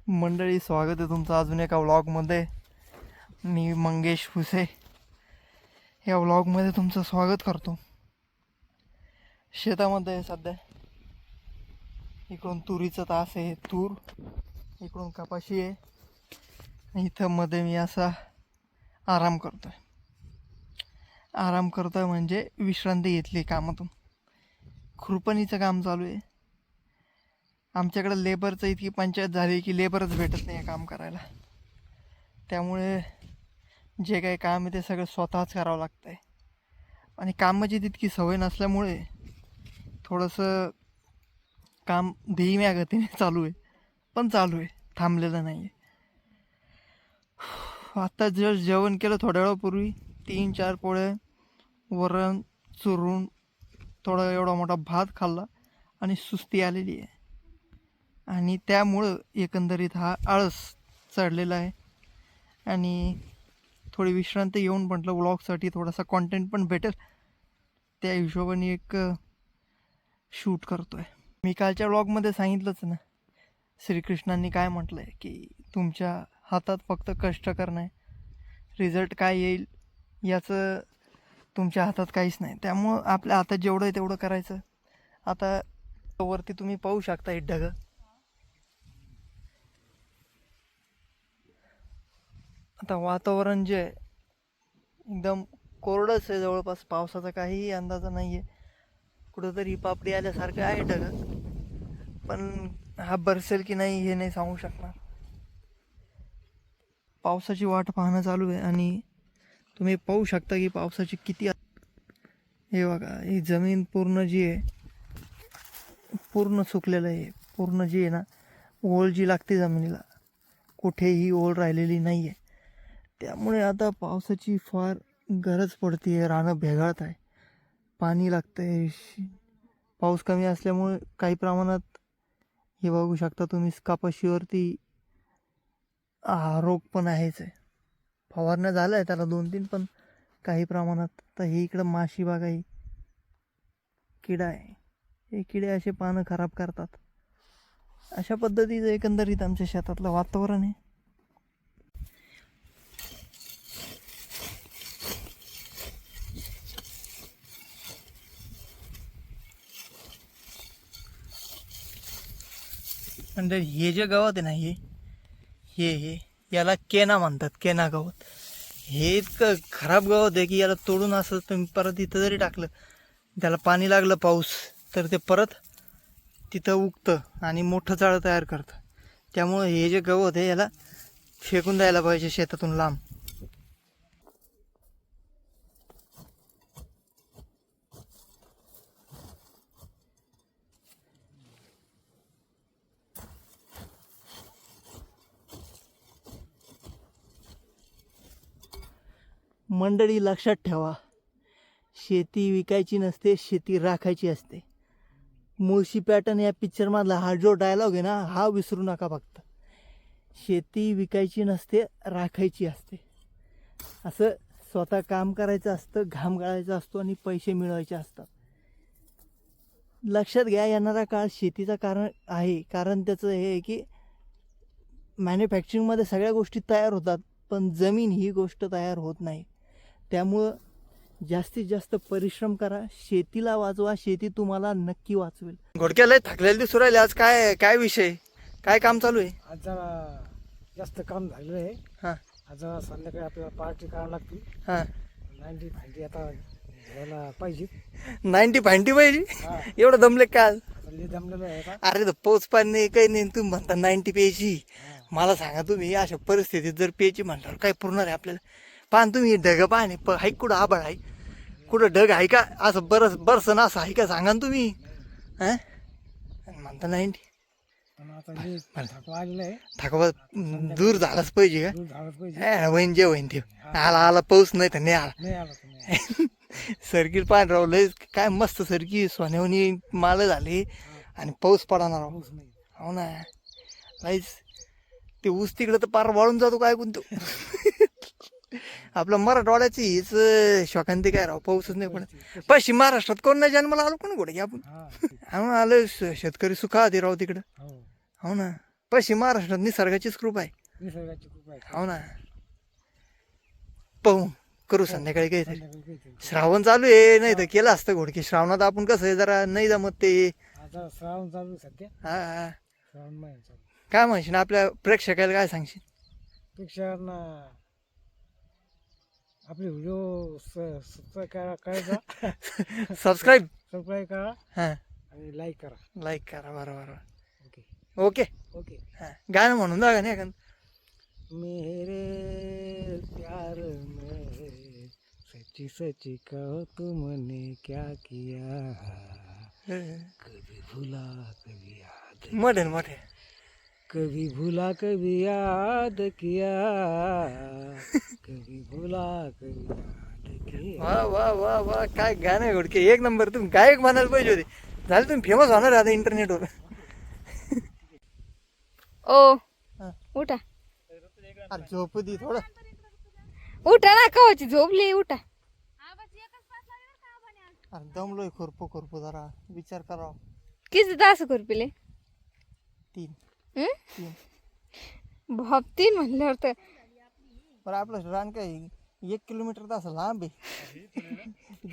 मंडळी, स्वागत आहे तुमचं अजून एका व्लॉगमध्ये. मी मंगेश हुसे या व्लॉगमध्ये तुमचं स्वागत करतो. शेतामध्ये आहे सध्या. इकडून तुरीचं तास आहे, तूर इकडून कपाशी आहे. इथं मध्ये मी असा आराम करतोय म्हणजे विश्रांती घेतली कामातून. खुरपणीचं काम चालू आहे. आमच्याकडे लेबरचं इतकी पंचायत झाली की लेबरच भेटत नाही काम करायला. त्यामुळे जे काही काम आहे ते सगळं स्वतःच करावं लागतं आहे. आणि कामाची तितकी सवय नसल्यामुळे थोडंसं काम धीम्या गतीने चालू आहे, पण चालू आहे, थांबलेलं नाही आहे. आत्ता जस्ट जेवण केलं थोड्या वेळापूर्वी. 3-4 पोळे, वरण चुरून, थोडा एवढा मोठा भात खाल्ला आणि सुस्ती आलेली आहे. आणि त्यामुळं एकंदरीत हा आळस चढलेला आहे. आणि थोडी विश्रांती घेऊन म्हटलं व्लॉगसाठी थोडासा कॉन्टेंट पण भेटेल, त्या हिशोबाने एक शूट करतो आहे. मी कालच्या व्लॉगमध्ये सांगितलंच ना, श्रीकृष्णांनी काय म्हटलं आहे की तुमच्या हातात फक्त कष्ट करणं आहे, रिझल्ट काय येईल याचं तुमच्या हातात काहीच नाही. त्यामुळं आपल्या हातात जेवढं आहे तेवढं करायचं. आता वरती तुम्ही पाहू शकता हे ढगं. आता वातावरण जे आहे एकदम कोरडंच आहे, जवळपास पावसाचा काहीही अंदाज नाही आहे. कुठंतरी पापडी आल्यासारखं आहे ढगं, पण हा बरसेल की नाही हे नाही सांगू शकणार. पावसाची वाट पाहणं चालू आहे आणि तुम्ही पाहू शकता की पावसाची किती. हे बघा, ही जमीन पूर्ण जी आहे पूर्ण सुकलेलं आहे. पूर्ण जी आहे ना, ओल जी लागते जमिनीला, कुठेही ओल राहिलेली नाही आहे. त्यामुळे आता पावसाची फार गरज पडते आहे. रानं भेगाळत आहे, पाणी लागतं आहे. पाऊस कमी असल्यामुळे काही प्रमाणात हे बघू शकता तुम्ही, कपाशीवरती रोग पण आहेच आहे. फवारण्या झाल्या आहे त्याला 2-3, पण काही प्रमाणात. तर हे इकडं माशी बागा, ही किडा आहे. हे किडे असे पानं खराब करतात. अशा पद्धतीचं एकंदरीत आमच्या शेतातलं वातावरण आहे. म्हणजे हे जे गवत आहे ना, हे याला केना म्हणतात, केना गवत. हे इतकं खराब गवत आहे की याला तोडून असं तुम्ही परत इथं जरी टाकलं, त्याला पाणी लागलं पाऊस, तर ते परत तिथं उगतं आणि मोठं जाळं तयार करतं. त्यामुळं हे जे गवत आहे याला फेकून द्यायला पाहिजे शेतातून लांब. मंडळी, लक्षात ठेवा, शेती विकायची नसते, शेती राखायची असते. मुळशी पॅटर्न या पिक्चरमधला हा जो डायलॉग आहे ना, हा विसरू नका फक्त. शेती विकायची नसते, राखायची असते. असं स्वतः काम करायचं असतं, घाम गाळायचा असतो आणि पैसे मिळवायचे असतात. लक्षात घ्या, येणारा काळ शेतीचा कारण आहे. कारण त्याचं हे आहे की मॅन्युफॅक्चरिंगमध्ये सगळ्या गोष्टी तयार होतात, पण जमीन ही गोष्ट तयार होत नाही. त्यामुळं जास्तीत जास्त परिश्रम करा, शेतीला वाचवा, शेती तुम्हाला नक्की वाचवेल. घोडक्याला थकलेले दिसू राहिले. आज काय विषय, काय काम चालू आहे? आज जरा जास्त काम झालेलं आहे. हां आज जरा संध्याकाळी आपल्याला पार्टी करावी लागते. हां 90 फांटी आता घ्यायला पाहिजे. 90 फांटी पाहिजे? हा, एवढं दमले काय? आता लय दमलेलो आहे आता. अरे तर पोच पाणी नाही, काही नाही, तुम्ही म्हणता 90 प्यायची. मला सांगा, तुम्ही अशा परिस्थितीत जर प्यायची म्हणल्यावर काय पुरणार आहे आपल्याला? पान तुम्ही ढग पाहणे आहे, कुठं आबाळ आहे, कुठं ढग आहे का? असं बरसन असं आहे का? सांगा ना तुम्ही. हां, म्हणता 90. पण आता लय थकवा आलेला आहे. थकवा दूर झालाच पाहिजे का? दूध झालंच पाहिजे. होईन जे होईन ते. आला पाऊस नाही तर नाही आला. नाही आला तुम्ही. सरकी पान राव, लय काय मस्त सरकी सोन्यावनी माल झाले आणि पाऊस पडणार राव. पाऊस नाही. हो ना, काहीच. ते ऊस तिकडं तर पार वाळून जातो काय कोणतो. आपलं मराठवाड्याची हीच शोकांती काय राव, पाऊसच नाही पडत. पश्चिम महाराष्ट्रात कोण नाही जन्माला आलो, कोण कुठे की आपण. हा, आम्ही आलं शेतकरी सुखा आधी राव तिकडं. हो. हो ना, पश्चिम महाराष्ट्रात निसर्गाचीच कृपा आहे. निसर्गाची कृपा आहे. हो ना, पाहू करू संध्याकाळी काहीतरी. संध्याकाळी काहीतरी. श्रावण चालू आहे, नाही तर केलं असतं घोडके. श्रावणात आपण कसं आहे जरा नाही जमत ते. आता श्रावण चालू आहे सध्या. हा हा. श्रावण महिना चालू. काय म्हणशील आपल्या प्रेक्षकाला, काय सांगशील? पेक्षा आपले व्हिडिओ करायचा, सबस्क्राईब सबस्क्राईब करा हा, आणि लाईक करा. लाईक करा. बरोबर. Okay okay. ओके. हा, गाणं म्हणून जागा नाही का? मेरे प्यार में सच्ची सच्ची कहो तुमने क्या किया, कभी भूला कभी याद, मोठे मोठे. कभी भूला कभी याद किया, कभी भूला कभी याद किया. वा वा वा वा, काय गाणं आहे घोडके, एक नंबर. तुम्ही गायक म्हणायला पाहिजे होते. झालं तुम्ही फेमस होणार आता इंटरनेटवर. ओ हा. उठा अरे झोपू दे थोडं. उठा ना, कवाची झोपली, उठा. अरे दमलोय खुरपू जरा विचार करावा. किती तास खुरपिले? 3. भापती म्हणल्यावर तर बरं आपलं रान काय 1 किलोमीटर तर असं लांब आहे.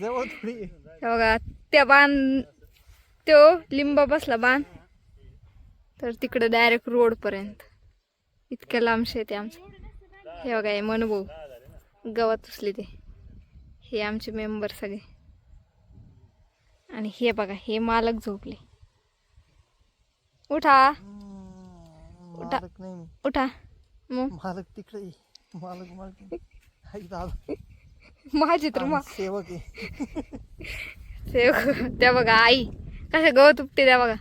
जवळ थोडी आहे. हे बघा, त्या बाण तो लिंबा बसला बाण तर तिकडे डायरेक्ट रोड पर्यंत इतक्या लांब शेत आहे आमचं. हे बघा, हे मनभाऊ गवत उचली ते, हे आमचे मेंबर सगळे. आणि हे बघा, हे मालक झोपले. उठा मालक नाही मी, उठा मग. मालक तिकडे आहे. मालक आई दादा माझी तर आम्ही सेवक आहे. त्या बघा आई कसं गवत उपटे, त्या बघा.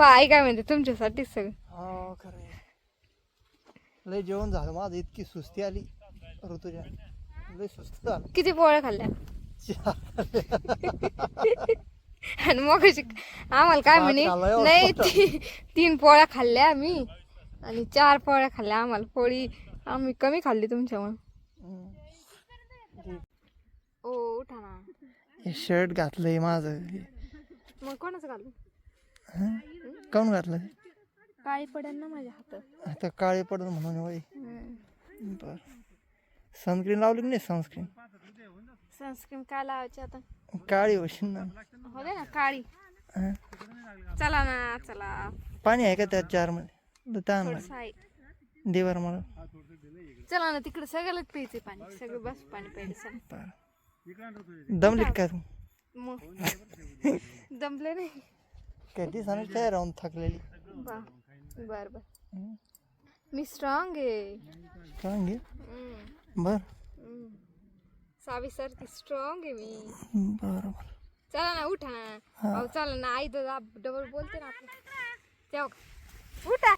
आई काय म्हणते, तुमच्यासाठीच सगळं. हो खरं आहे. लय जेवण झालं माझं, इतकी सुस्ती आली ऋतुजा, लय सुस्त झालं. किती पोळ्या खाल्ल्या? आणि मग आम्हाला काय म्हणे, खाल्ला एवढा नाही मोठा. 3 पोळ्या खाल्ल्या आम्ही आणि 4 पोळ्या खाल्ल्या. आम्हाला पोळी आम्ही कमी खाल्ली तुमच्यामुळे. ओ उठा ना. हे शर्ट घातलंय माझं. मग कोणाचं घालू? काऊन घातलं? काळी पडेल ना माझ्या हातात. आता काळे पडलं म्हणून वय. बर, सनस्क्रीन लावली की नाही? सनस्क्रीन काय लावायची आता? काळी होशील ना. हो दे ना काळी. हा. चला ना चला. पाणी आहे का त्या जार मध्ये? थोडंसं आहे. देवर मला. चला ना, तिकडे सगळ्यालाच प्यायचे पाणी, सगळं बस पाणी प्यायचं. बरं, दमलीत का तू? मग दमले नाही. कधी सांगितलं काय राहून थकलेली? बर बर, मी स्ट्रॉंग आहे. सांग घे. बर सावी सारखी स्ट्रॉंग आहे मी. बरोबर. चला ना, उठा ना. हा. अहो चला ना, आई तर डबल बोलते ना आपलं. तेव्हा उठा.